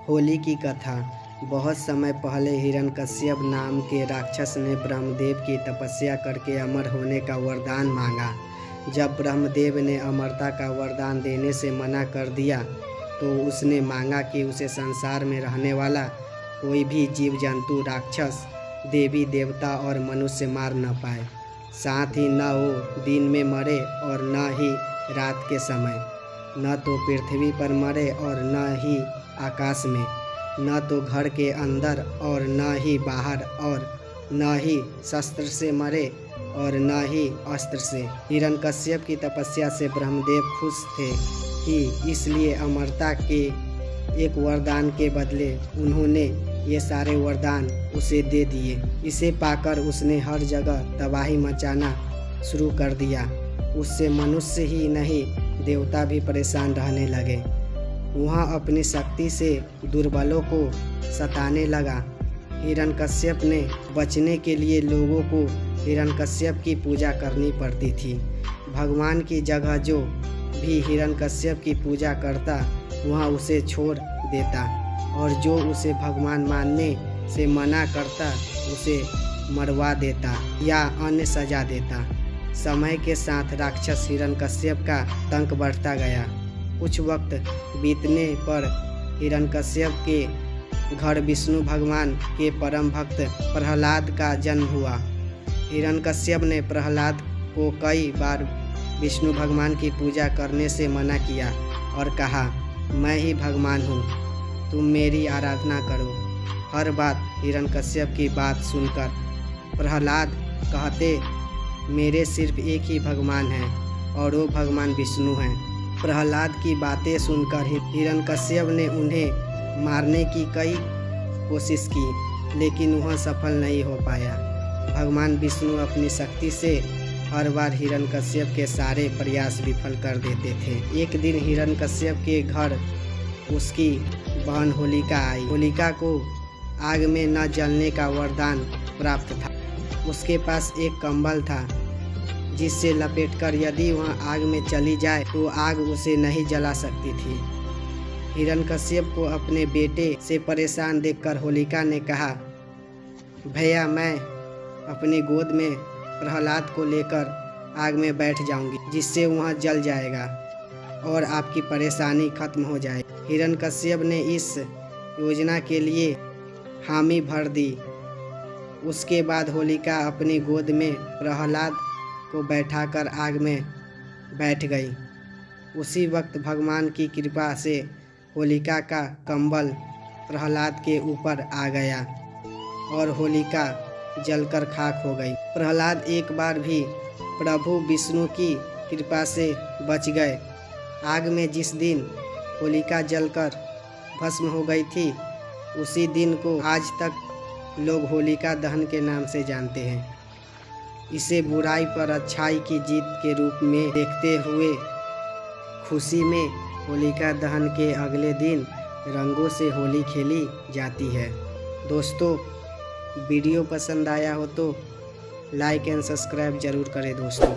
होली की कथा। बहुत समय पहले हिरण्यकश्यप नाम के राक्षस ने ब्रह्मदेव की तपस्या करके अमर होने का वरदान मांगा। जब ब्रह्मदेव ने अमरता का वरदान देने से मना कर दिया तो उसने मांगा कि उसे संसार में रहने वाला कोई भी जीव जंतु, राक्षस, देवी देवता और मनुष्य मार न पाए। साथ ही न वो दिन में मरे और न ही रात के समय, न तो पृथ्वी पर मरे और न ही आकाश में, न तो घर के अंदर और न ही बाहर, और न ही शस्त्र से मरे और न ही अस्त्र से। हिरण्यकश्यप की तपस्या से ब्रह्मदेव खुश थे कि इसलिए अमरता के एक वरदान के बदले उन्होंने ये सारे वरदान उसे दे दिए। इसे पाकर उसने हर जगह तबाही मचाना शुरू कर दिया। उससे मनुष्य ही नहीं, देवता भी परेशान रहने लगे। वहाँ अपनी शक्ति से दुर्बलों को सताने लगा। हिरण्यकश्यप ने बचने के लिए लोगों को हिरण्यकश्यप की पूजा करनी पड़ती थी। भगवान की जगह जो भी हिरण्यकश्यप की पूजा करता वहाँ उसे छोड़ देता, और जो उसे भगवान मानने से मना करता उसे मरवा देता या अन्य सजा देता। समय के साथ राक्षस हिरण्यकश्यप का आतंक बढ़ता गया। कुछ वक्त बीतने पर हिरण्यकश्यप के घर विष्णु भगवान के परम भक्त प्रहलाद का जन्म हुआ। हिरण्यकश्यप ने प्रहलाद को कई बार विष्णु भगवान की पूजा करने से मना किया और कहा, मैं ही भगवान हूँ, तुम मेरी आराधना करो। हर बात हिरण्यकश्यप की बात सुनकर प्रहलाद कहते, मेरे सिर्फ एक ही भगवान है और वो भगवान विष्णु हैं। प्रहलाद की बातें सुनकर हिरण्यकश्यप ने उन्हें मारने की कई कोशिश की, लेकिन वह सफल नहीं हो पाया। भगवान विष्णु अपनी शक्ति से हर बार हिरण्यकश्यप के सारे प्रयास विफल कर देते थे। एक दिन हिरण्यकश्यप के घर उसकी बहन होलिका आई। होलिका को आग में न जलने का वरदान प्राप्त था। उसके पास एक कंबल था जिससे लपेटकर यदि वह आग में चली जाए तो आग उसे नहीं जला सकती थी। हिरण्यकश्यप को अपने बेटे से परेशान देखकर होलिका ने कहा, भैया मैं अपनी गोद में प्रहलाद को लेकर आग में बैठ जाऊंगी, जिससे वह जल जाएगा और आपकी परेशानी खत्म हो जाएगी। हिरण्यकश्यप ने इस योजना के लिए हामी भर दी। उसके बाद होलिका अपनी गोद में प्रहलाद को बैठाकर आग में बैठ गई। उसी वक्त भगवान की कृपा से होलिका का कंबल प्रहलाद के ऊपर आ गया और होलिका जलकर खाक हो गई। प्रहलाद एक बार भी प्रभु विष्णु की कृपा से बच गए। आग में जिस दिन होलिका जलकर भस्म हो गई थी, उसी दिन को आज तक लोग होलिका दहन के नाम से जानते हैं। इसे बुराई पर अच्छाई की जीत के रूप में देखते हुए खुशी में होलिका दहन के अगले दिन रंगों से होली खेली जाती है। दोस्तों, वीडियो पसंद आया हो तो लाइक एंड सब्सक्राइब जरूर करें दोस्तों।